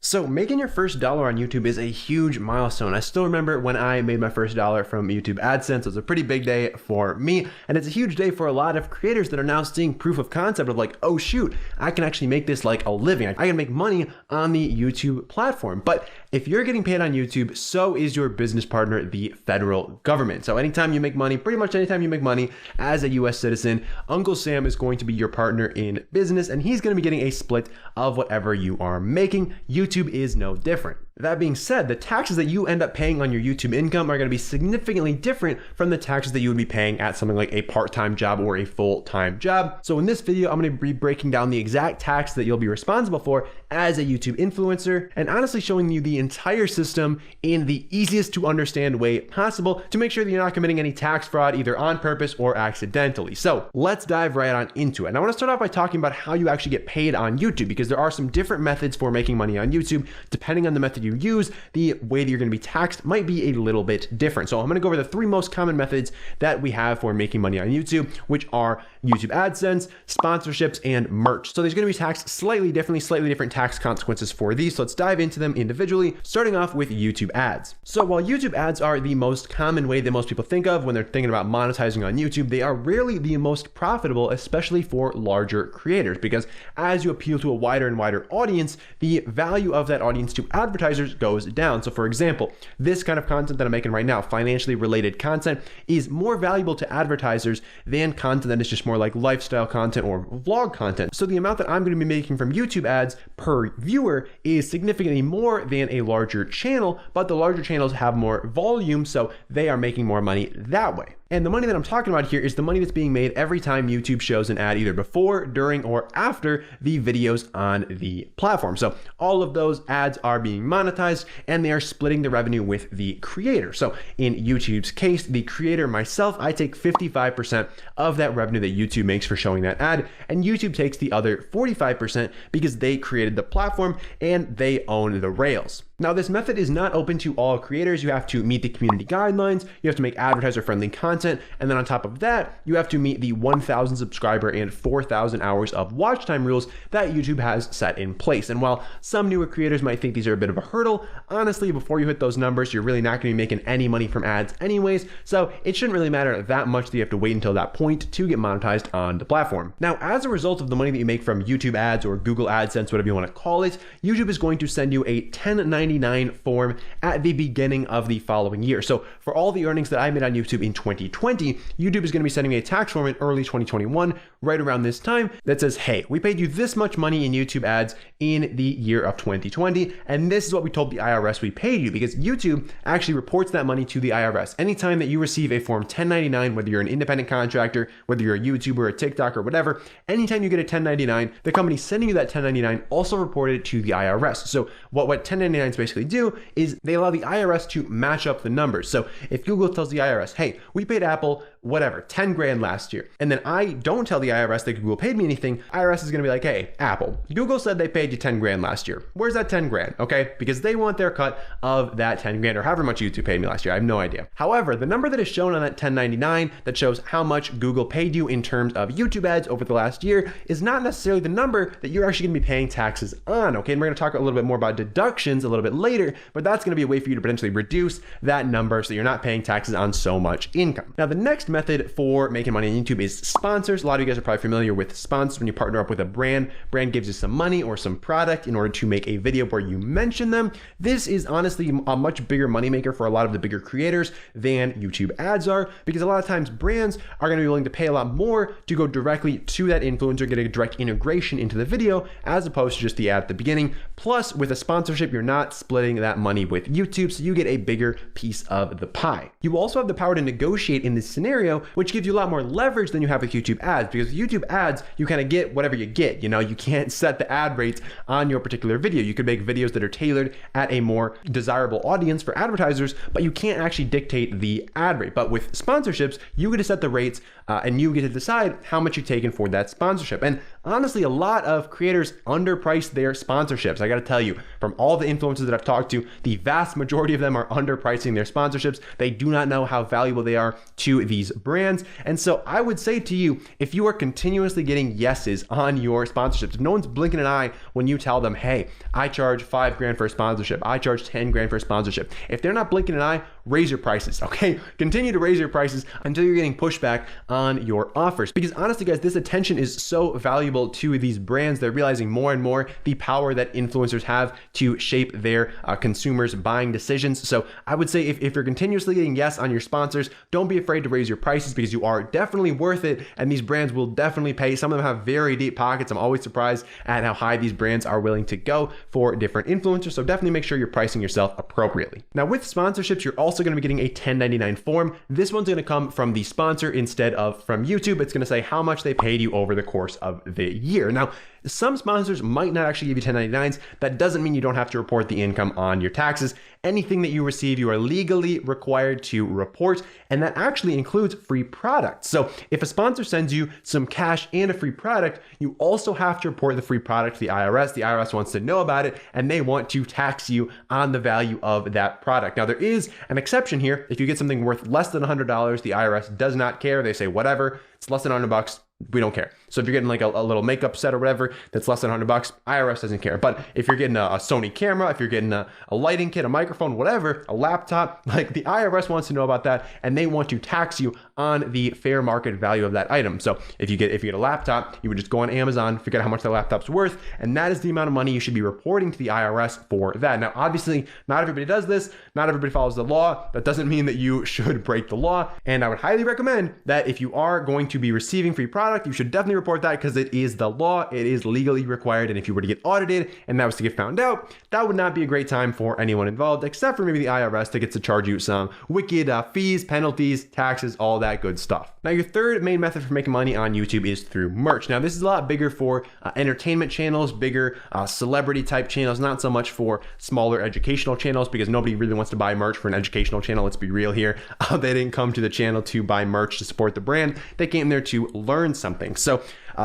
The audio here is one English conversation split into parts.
So making your first dollar on YouTube is a huge milestone. I still remember when I made my first dollar from YouTube AdSense. It was a pretty big day for me, and it's a huge day for a lot of creators that are now seeing proof of concept of like, oh shoot, I can actually make this like a living. I can make money on the YouTube platform. But if you're getting paid on YouTube, so is your business partner, the federal government. So anytime you make money, pretty much anytime you make money as a US citizen, Uncle Sam is going to be your partner in business, and he's going to be getting a split of whatever you are making. YouTube is no different. That being said, the taxes that you end up paying on your YouTube income are going to be significantly different from the taxes that you would be paying at something like a part-time job or a full-time job. So in this video, I'm going to be breaking down the exact tax that you'll be responsible for as a YouTube influencer, and honestly showing you the entire system in the easiest to understand way possible to make sure that you're not committing any tax fraud either on purpose or accidentally. So let's dive right on into it. And I want to start off by talking about how you actually get paid on YouTube, because there are some different methods for making money on YouTube. Depending on the method you use, the way that you're going to be taxed might be a little bit different. So I'm going to go over the three most common methods that we have for making money on YouTube, which are YouTube AdSense, sponsorships, and merch. So there's going to be taxed slightly different tax consequences for these. So let's dive into them individually, starting off with YouTube ads. So while YouTube ads are the most common way that most people think of when they're thinking about monetizing on YouTube, they are rarely the most profitable, especially for larger creators, because as you appeal to a wider and wider audience, the value of that audience to advertisers goes down. So for example, this kind of content that I'm making right now, financially related content, is more valuable to advertisers than content that is just more like lifestyle content or vlog content. So the amount that I'm going to be making from YouTube ads per viewer is significantly more than a larger channel, but the larger channels have more volume, so they are making more money that way. And the money that I'm talking about here is the money that's being made every time YouTube shows an ad either before, during, or after the videos on the platform. So all of those ads are being monetized, and they are splitting the revenue with the creator. So in YouTube's case, the creator, myself, I take 55% of that revenue that YouTube makes for showing that ad, and YouTube takes the other 45% because they created the platform and they own the rails. Now, this method is not open to all creators. You have to meet the community guidelines, you have to make advertiser-friendly content, and then on top of that, you have to meet the 1,000 subscriber and 4,000 hours of watch time rules that YouTube has set in place. And while some newer creators might think these are a bit of a hurdle, honestly, before you hit those numbers, you're really not going to be making any money from ads anyways, so it shouldn't really matter that much that you have to wait until that point to get monetized on the platform. Now, as a result of the money that you make from YouTube ads or Google AdSense, whatever you want to call it, YouTube is going to send you a 1099 form at the beginning of the following year. So for all the earnings that I made on YouTube in 2020, YouTube is going to be sending me a tax form in early 2021, right around this time, that says, hey, we paid you this much money in YouTube ads in the year of 2020, and this is what we told the IRS we paid you, because YouTube actually reports that money to the IRS. Anytime that you receive a form 1099, whether you're an independent contractor, whether you're a YouTuber, a TikTok, or whatever, anytime you get a 1099, the company sending you that 1099 also reported it to the IRS. So what 1099s basically do is they allow the IRS to match up the numbers. So if Google tells the IRS, hey, we paid Apple whatever, 10 grand last year, and then I don't tell the IRS that Google paid me anything, IRS is going to be like, hey, Apple, Google said they paid you 10 grand last year. Where's that 10 grand? Okay, because they want their cut of that 10 grand or however much YouTube paid me last year. I have no idea. However, the number that is shown on that 1099 that shows how much Google paid you in terms of YouTube ads over the last year is not necessarily the number that you're actually going to be paying taxes on. Okay, and we're going to talk a little bit more about deductions a little bit later, but that's going to be a way for you to potentially reduce that number so you're not paying taxes on so much income. Now, the next method for making money on YouTube is sponsors. A lot of you guys are probably familiar with sponsors. When you partner up with a brand gives you some money or some product in order to make a video where you mention them. This is honestly a much bigger moneymaker for a lot of the bigger creators than YouTube ads are, because a lot of times brands are going to be willing to pay a lot more to go directly to that influencer, get a direct integration into the video, as opposed to just the ad at the beginning. Plus, with a sponsorship, you're not splitting that money with YouTube, so you get a bigger piece of the pie. You also have the power to negotiate in this scenario, which gives you a lot more leverage than you have with YouTube ads, because with YouTube ads, you kind of get whatever you get. You know, you can't set the ad rates on your particular video. You could make videos that are tailored at a more desirable audience for advertisers, but you can't actually dictate the ad rate. But with sponsorships, you get to set the rates and you get to decide how much you're taking for that sponsorship. And honestly, a lot of creators underprice their sponsorships. I got to tell you, from all the influencers that I've talked to, the vast majority of them are underpricing their sponsorships. They do not know how valuable they are to these brands. And so I would say to you, if you are continuously getting yeses on your sponsorships, if no one's blinking an eye when you tell them, hey, I charge $5,000 for a sponsorship, I charge $10,000 for a sponsorship, if they're not blinking an eye, raise your prices, okay? Continue to raise your prices until you're getting pushback on your offers. Because honestly, guys, this attention is so valuable to these brands. They're realizing more and more the power that influencers have to shape their consumers' buying decisions. So I would say if you're continuously getting yes on your sponsors, don't be afraid to raise your prices, because you are definitely worth it, and these brands will definitely pay. Some of them have very deep pockets. I'm always surprised at how high these brands are willing to go for different influencers. So definitely make sure you're pricing yourself appropriately. Now, with sponsorships, you're also going to be getting a 1099 form. This one's going to come from the sponsor instead of from YouTube. It's going to say how much they paid you over the course of the year. Now, some sponsors might not actually give you 1099s. That doesn't mean you don't have to report the income on your taxes. Anything that you receive, you are legally required to report, and that actually includes free products. So if a sponsor sends you some cash and a free product, you also have to report the free product to the IRS. The IRS wants to know about it, and they want to tax you on the value of that product. Now, there is an exception here. If you get something worth less than $100, the IRS does not care. They say, whatever, it's less than $100. We don't care. So if you're getting like a little makeup set or whatever that's less than $100, IRS doesn't care. But if you're getting a Sony camera, if you're getting a lighting kit, a microphone, whatever, a laptop, like the IRS wants to know about that, and they want to tax you on the fair market value of that item. So if you get a laptop, you would just go on Amazon, figure out how much that laptop's worth, and that is the amount of money you should be reporting to the IRS for that. Now, obviously, not everybody does this. Not everybody follows the law. That doesn't mean that you should break the law. And I would highly recommend that if you are going to be receiving free product, you should definitely report that, because it is the law. It is legally required. And if you were to get audited and that was to get found out, that would not be a great time for anyone involved, except for maybe the IRS that gets to charge you some wicked fees, penalties, taxes, all that good stuff. Now, your third main method for making money on YouTube is through merch. Now, this is a lot bigger for entertainment channels, bigger celebrity type channels, not so much for smaller educational channels, because nobody really wants to buy merch for an educational channel. Let's be real here. They didn't come to the channel to buy merch to support the brand. They came there to learn something. So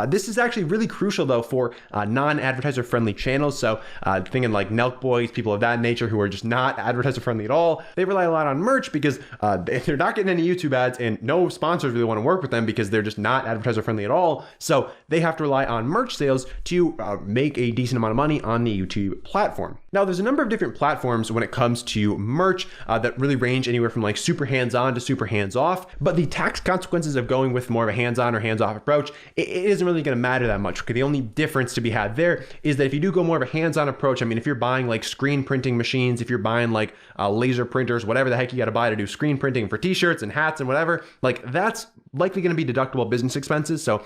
this is actually really crucial though for non-advertiser friendly channels. So thinking like Nelk Boys, people of that nature who are just not advertiser friendly at all, they rely a lot on merch because they're not getting any YouTube ads, and no sponsors really want to work with them because they're just not advertiser friendly at all. So they have to rely on merch sales to make a decent amount of money on the YouTube platform. Now, there's a number of different platforms when it comes to merch that really range anywhere from like super hands-on to super hands-off, but the tax consequences of going with more of a hands-on or hands-off approach, it isn't really going to matter that much. Okay, the only difference to be had there is that if you do go more of a hands-on approach, I mean, if you're buying like screen printing machines, if you're buying like laser printers, whatever the heck you got to buy to do screen printing for t-shirts and hats and whatever, like that's likely going to be deductible business expenses. So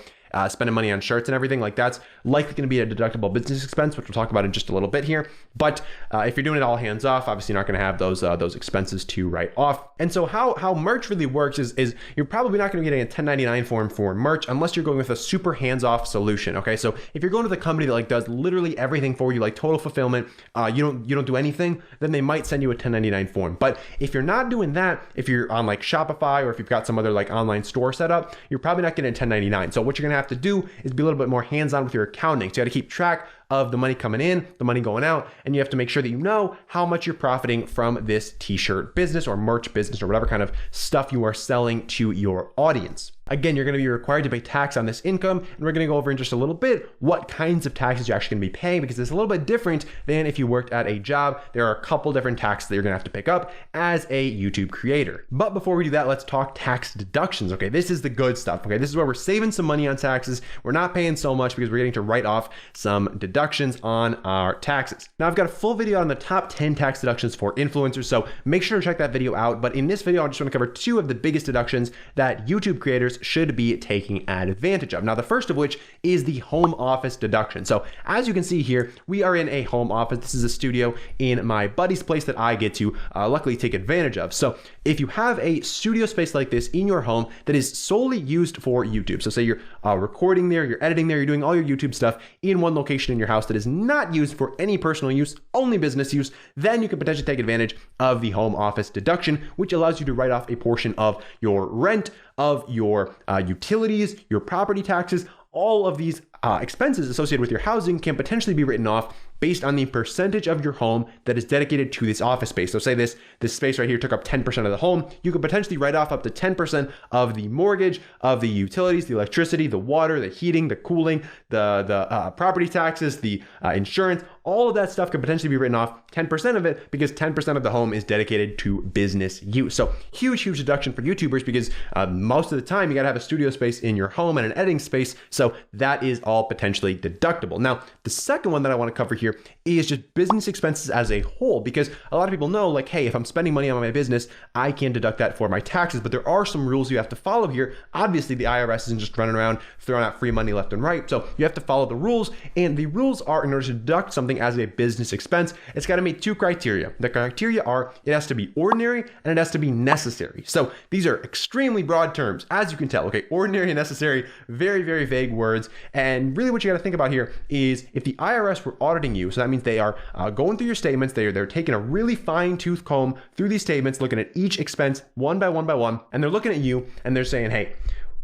spending money on shirts and everything, like that's likely going to be a deductible business expense, which we'll talk about in just a little bit here. But if you're doing it all hands off, obviously you're not going to have those expenses to write off. And so how merch really works is you're probably not going to be getting a 1099 form for merch unless you're going with a super hands-off solution. Okay, so if you're going with a company that like does literally everything for you, like total fulfillment, you don't do anything, then they might send you a 1099 form. But if you're not doing that, if you're on like Shopify or if you've got some other like online store set up, you're probably not getting a 1099. So what you're going to have to do is be a little bit more hands-on with your accounting. So you got to keep track of the money coming in, the money going out, and you have to make sure that you know how much you're profiting from this t-shirt business or merch business or whatever kind of stuff you are selling to your audience. Again, you're going to be required to pay tax on this income, and we're going to go over in just a little bit what kinds of taxes you're actually going to be paying, because it's a little bit different than if you worked at a job. There are a couple different taxes that you're going to have to pick up as a YouTube creator. But before we do that, let's talk tax deductions. Okay, this is the good stuff. Okay, this is where we're saving some money on taxes. We're not paying so much because we're getting to write off some deductions on our taxes. Now, I've got a full video on the top 10 tax deductions for influencers, so make sure to check that video out. But in this video, I just want to cover two of the biggest deductions that YouTube creators should be taking advantage of. Now, the first of which is the home office deduction. So as you can see here, we are in a home office. This is a studio in my buddy's place that I get to luckily take advantage of. So if you have a studio space like this in your home that is solely used for YouTube, so say you're recording there, you're editing there, you're doing all your YouTube stuff in one location in your house that is not used for any personal use, only business use, then you can potentially take advantage of the home office deduction, which allows you to write off a portion of your rent, of your utilities, your property taxes. All of these expenses associated with your housing can potentially be written off based on the percentage of your home that is dedicated to this office space. So say this space right here took up 10% of the home, you could potentially write off up to 10% of the mortgage, of the utilities, the electricity, the water, the heating, the cooling, the property taxes, the insurance. All of that stuff could potentially be written off, 10% of it, because 10% of the home is dedicated to business use. So huge deduction for YouTubers, because most of the time you gotta have a studio space in your home and an editing space. So that is all potentially deductible. Now, the second one that I wanna cover here is just business expenses as a whole, because a lot of people know, like, hey, if I'm spending money on my business, I can deduct that for my taxes, but there are some rules you have to follow here. Obviously, the IRS isn't just running around throwing out free money left and right, so you have to follow the rules, and the rules are, in order to deduct something as a business expense, it's got to meet two criteria. The criteria are, it has to be ordinary and it has to be necessary. So these are extremely broad terms, as you can tell. Okay, ordinary and necessary, very vague words, and really what you got to think about here is if the IRS were auditing you, so that means they are going through your statements, they're taking a really fine-tooth comb through these statements, looking at each expense one by one, and they're looking at you and they're saying, hey,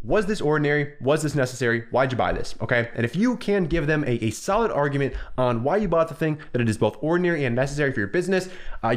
was this ordinary? Was this necessary? Why'd you buy this? Okay. And if you can give them a solid argument on why you bought the thing, that it is both ordinary and necessary for your business,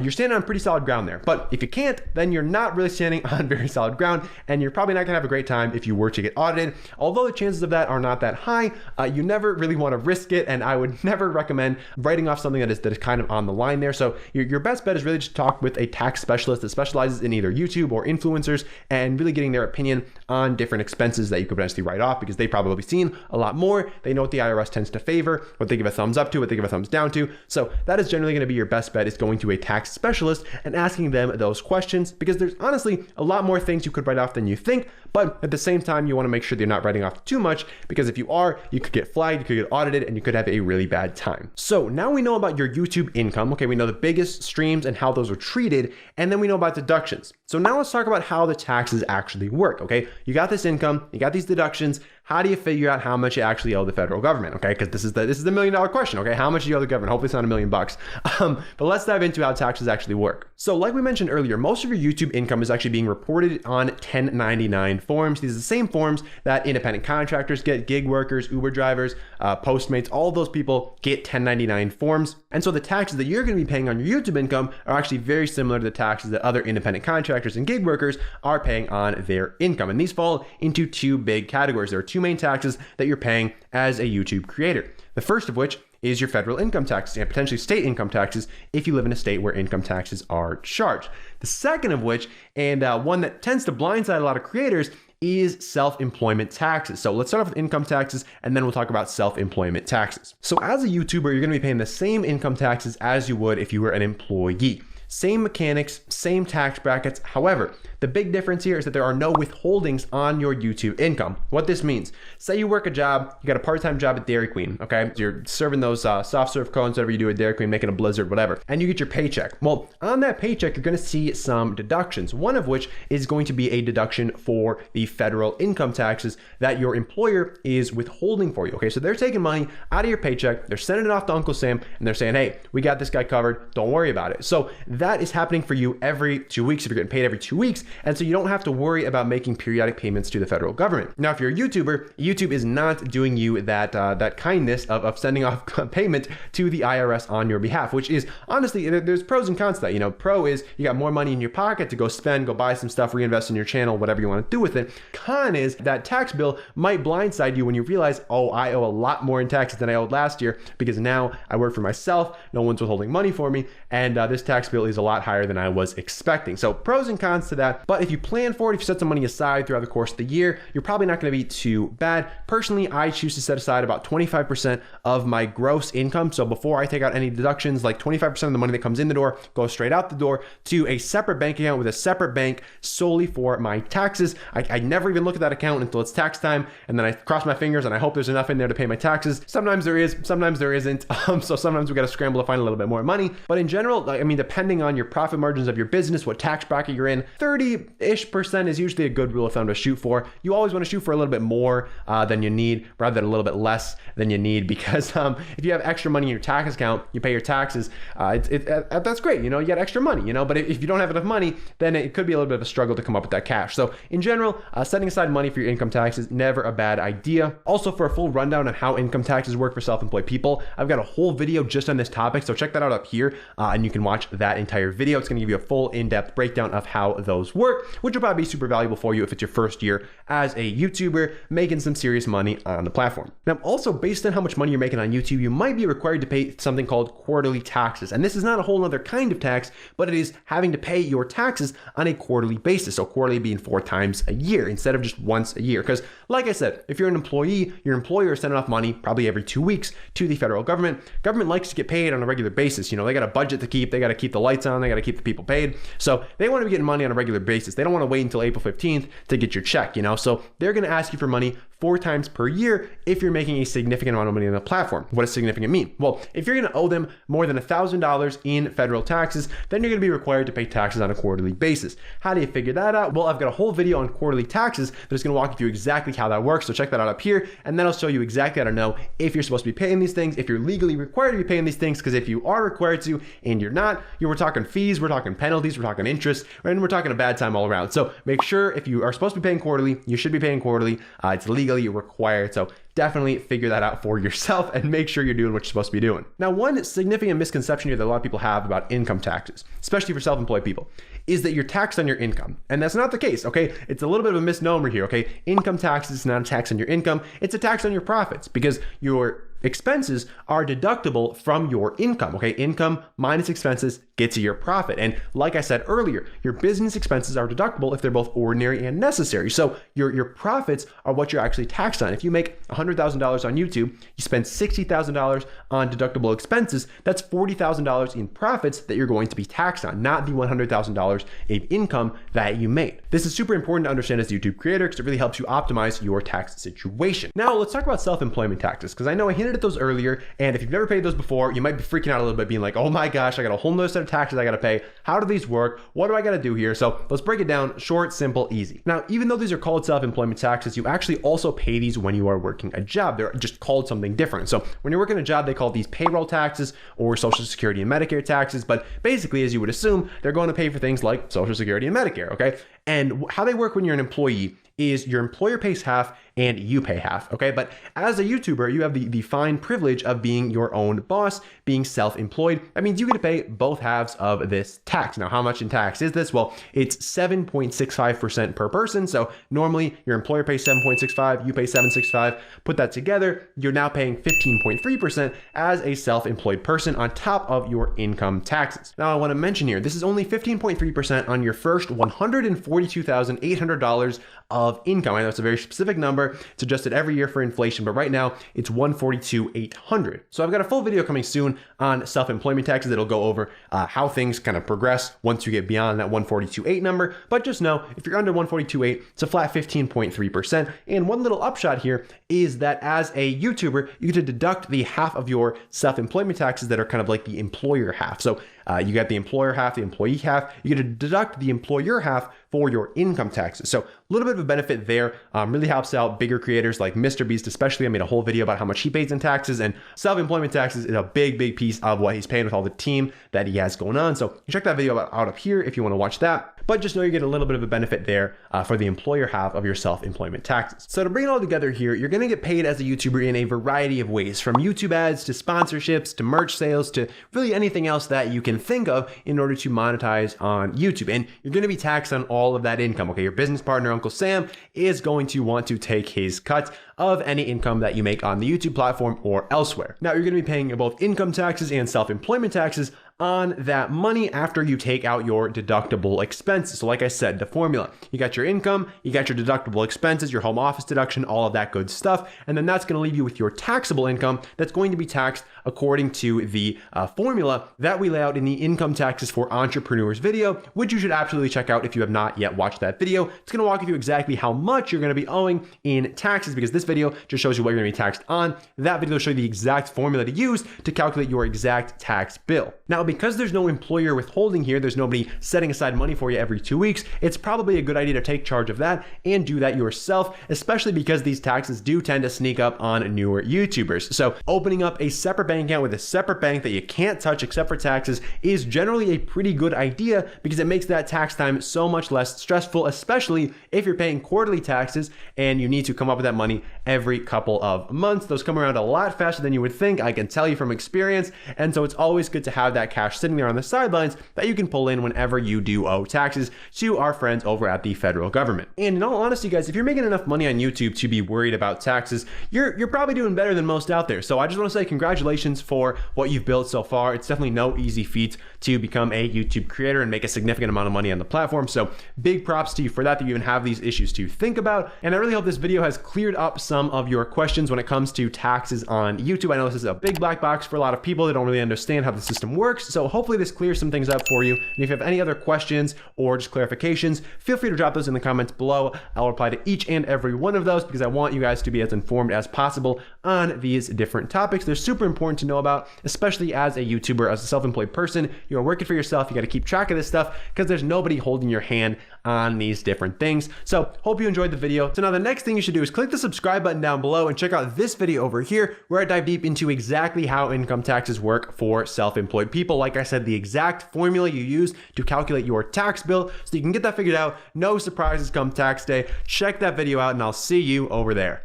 you're standing on pretty solid ground there. But if you can't, then you're not really standing on very solid ground, and you're probably not gonna have a great time if you were to get audited. Although the chances of that are not that high, you never really wanna risk it, and I would never recommend writing off something that is kind of on the line there. So your best bet is really just talk with a tax specialist that specializes in either YouTube or influencers, and really getting their opinion on different expenses that you could potentially write off, because they've probably seen a lot more. They know what the IRS tends to favor, what they give a thumbs up to, what they give a thumbs down to. So that is generally going to be your best bet, is going to a tax specialist and asking them those questions, because there's honestly a lot more things you could write off than you think. But at the same time, you want to make sure that you're not writing off too much, because if you are, you could get flagged, you could get audited, and you could have a really bad time. So now we know about your YouTube income. Okay, we know the biggest streams and how those are treated, and then we know about deductions. So now let's talk about how the taxes actually work. Okay, you got this income, you got these deductions. How do you figure out how much you actually owe the federal government? Okay, because this is the $1 million question. Okay, how much do you owe the government? Hopefully it's not $1 million bucks. But let's dive into how taxes actually work. So like we mentioned earlier, most of your YouTube income is actually being reported on 1099 forms. These are the same forms that independent contractors get, gig workers, Uber drivers, Postmates, all those people get 1099 forms. And so the taxes that you're going to be paying on your YouTube income are actually very similar to the taxes that other independent contractors and gig workers are paying on their income. And these fall into two big categories. There are two main taxes that you're paying as a YouTube creator. The first of which is your federal income taxes and potentially state income taxes if you live in a state where income taxes are charged. The second of which, and one that tends to blindside a lot of creators, is self-employment taxes. So let's start off with income taxes, and then we'll talk about self-employment taxes. So as a YouTuber, you're gonna be paying the same income taxes as you would if you were an employee. Same mechanics, same tax brackets. However, the big difference here is that there are no withholdings on your YouTube income. What this means, say you work a job, you got a part-time job at Dairy Queen, okay? You're serving those soft serve cones, whatever you do at Dairy Queen, making a blizzard, whatever, and you get your paycheck. Well, on that paycheck, you're gonna see some deductions, one of which is going to be a deduction for the federal income taxes that your employer is withholding for you, okay? So they're taking money out of your paycheck, they're sending it off to Uncle Sam, and they're saying, hey, we got this guy covered, don't worry about it. So that is happening for you every 2 weeks if you're getting paid every 2 weeks. And so you don't have to worry about making periodic payments to the federal government. Now, if you're a YouTuber, YouTube is not doing you that kindness of sending off payment to the IRS on your behalf, which is honestly, there's pros and cons to that. You know, pro is you got more money in your pocket to go spend, go buy some stuff, reinvest in your channel, whatever you want to do with it. Con is that tax bill might blindside you when you realize, oh, I owe a lot more in taxes than I owed last year because now I work for myself, no one's withholding money for me, and this tax bill is a lot higher than I was expecting. So pros and cons to that. But if you plan for it, if you set some money aside throughout the course of the year, you're probably not going to be too bad. Personally, I choose to set aside about 25% of my gross income. So before I take out any deductions, like 25% of the money that comes in the door goes straight out the door to a separate bank account with a separate bank solely for my taxes. I never even look at that account until it's tax time, and then I cross my fingers and I hope there's enough in there to pay my taxes. Sometimes there is, sometimes there isn't. So sometimes we got to scramble to find a little bit more money. But in general, I mean, depending depending on your profit margins of your business, what tax bracket you're in, 30-ish% is usually a good rule of thumb to shoot for. You always want to shoot for a little bit more than you need, rather than a little bit less than you need, because if you have extra money in your tax account, you pay your taxes, that's great, you know, you got extra money, you know, but if you don't have enough money, then it could be a little bit of a struggle to come up with that cash. So in general, setting aside money for your income taxes, never a bad idea. Also, for a full rundown on how income taxes work for self-employed people, I've got a whole video just on this topic, so check that out up here, and you can watch that entire video. It's going to give you a full in-depth breakdown of how those work, which will probably be super valuable for you if it's your first year as a YouTuber making some serious money on the platform. Now, also based on how much money you're making on YouTube, you might be required to pay something called quarterly taxes. And this is not a whole other kind of tax, but it is having to pay your taxes on a quarterly basis. So quarterly being 4 times a year instead of just once a year. Because like I said, if you're an employee, your employer is sending off money probably every 2 weeks to the federal government. Government likes to get paid on a regular basis. You know, they got a budget to keep, they got to keep the lights on, they got to keep the people paid. So they want to be getting money on a regular basis. They don't want to wait until April 15th to get your check, you know? So they're going to ask you for money 4 times per year if you're making a significant amount of money on the platform. What does significant mean? Well, if you're going to owe them more than $1,000 in federal taxes, then you're going to be required to pay taxes on a quarterly basis. How do you figure that out? Well, I've got a whole video on quarterly taxes that's going to walk you through exactly how that works. So check that out up here, and then I'll show you exactly how to know if you're supposed to be paying these things, if you're legally required to be paying these things, because if you are required to and you're not, we're talking fees, we're talking penalties, we're talking interest, and we're talking a bad time all around. So make sure if you are supposed to be paying quarterly, you should be paying quarterly. It's legally required. So definitely figure that out for yourself and make sure you're doing what you're supposed to be doing. Now, one significant misconception here that a lot of people have about income taxes, especially for self-employed people, is that you're taxed on your income. And that's not the case, okay? It's a little bit of a misnomer here, okay? Income tax is not a tax on your income, it's a tax on your profits, because your expenses are deductible from your income, okay? Income minus expenses gets you your profit. And like I said earlier, your business expenses are deductible if they're both ordinary and necessary. So your profits are what you're actually taxed on. If you make $100,000 on YouTube, you spend $60,000 on deductible expenses, that's $40,000 in profits that you're going to be taxed on, not the $100,000 in income that you made. This is super important to understand as a YouTube creator because it really helps you optimize your tax situation. Now, let's talk about self-employment taxes, because I know I hinted at those earlier, and if you've never paid those before, you might be freaking out a little bit, being like, oh my gosh, I got a whole nother set of taxes I got to pay. How do these work? What do I got to do here? So let's break it down short, simple, easy. Now, even though these are called self-employment taxes, you actually also pay these when you are working a job. They're just called something different. So when you're working a job, they call these payroll taxes or Social Security and Medicare taxes. But basically, as you would assume, they're going to pay for things like Social Security and Medicare, okay? And how they work when you're an employee is your employer pays half and you pay half, okay? But as a YouTuber, you have the fine privilege of being your own boss, being self-employed. That means you get to pay both halves of this tax. Now, how much in tax is this? Well, it's 7.65% per person. So normally your employer pays 7.65, you pay 7.65. Put that together, you're now paying 15.3% as a self-employed person on top of your income taxes. Now, I want to mention here, this is only 15.3% on your first $142,800 of income. I know it's a very specific number. It's adjusted every year for inflation, but right now it's $142,800. So I've got a full video coming soon on self-employment taxes that'll go over how things kind of progress once you get beyond that $142,800 number. But just know, if you're under $142,800, it's a flat 15.3%. And one little upshot here is that as a YouTuber, you get to deduct the half of your self-employment taxes that are kind of like the employer half. So you got the employer half, the employee half. You get to deduct the employer half for your income taxes. So a little bit of a benefit there. Really helps out bigger creators like Mr. Beast, especially. I made a whole video about how much he pays in taxes, and self-employment taxes is a big, big piece of what he's paying with all the team that he has going on. So check that video out up here if you want to watch that. But just know you get a little bit of a benefit there for the employer half of your self-employment taxes. So to bring it all together here, you're going to get paid as a YouTuber in a variety of ways, from YouTube ads to sponsorships to merch sales to really anything else that you can think of in order to monetize on YouTube. And you're going to be taxed on all of that income. Okay, your business partner, Uncle Sam, is going to want to take his cut of any income that you make on the YouTube platform or elsewhere. Now, you're going to be paying both income taxes and self-employment taxes on that money after you take out your deductible expenses. So like I said, the formula, you got your income, you got your deductible expenses, your home office deduction, all of that good stuff. And then that's going to leave you with your taxable income that's going to be taxed according to the formula that we lay out in the income taxes for entrepreneurs video, which you should absolutely check out if you have not yet watched that video. It's going to walk you through exactly how much you're going to be owing in taxes, because this video just shows you what you're going to be taxed on. That video will show you the exact formula to use to calculate your exact tax bill. Now, because there's no employer withholding here, there's nobody setting aside money for you every 2 weeks, it's probably a good idea to take charge of that and do that yourself, especially because these taxes do tend to sneak up on newer YouTubers. So opening up a separate bank account with a separate bank that you can't touch except for taxes is generally a pretty good idea because it makes that tax time so much less stressful, especially if you're paying quarterly taxes and you need to come up with that money every couple of months. Those come around a lot faster than you would think, I can tell you from experience, and so it's always good to have that cash sitting there on the sidelines that you can pull in whenever you do owe taxes to our friends over at the federal government. And in all honesty, guys, if you're making enough money on YouTube to be worried about taxes, you're probably doing better than most out there. So I just want to say congratulations for what you've built so far. It's definitely no easy feat to become a YouTube creator and make a significant amount of money on the platform. So big props to you for that you even have these issues to think about. And I really hope this video has cleared up some of your questions when it comes to taxes on YouTube. I know this is a big black box for a lot of people that don't really understand how the system works. So hopefully this clears some things up for you. And if you have any other questions or just clarifications, feel free to drop those in the comments below. I'll reply to each and every one of those because I want you guys to be as informed as possible on these different topics. They're super important to know about, especially as a YouTuber, as a self-employed person. You're working for yourself. You got to keep track of this stuff because there's nobody holding your hand on these different things. So hope you enjoyed the video. So now the next thing you should do is click the subscribe button down below and check out this video over here where I dive deep into exactly how income taxes work for self-employed people. Like I said, the exact formula you use to calculate your tax bill so you can get that figured out. No surprises come tax day. Check that video out and I'll see you over there.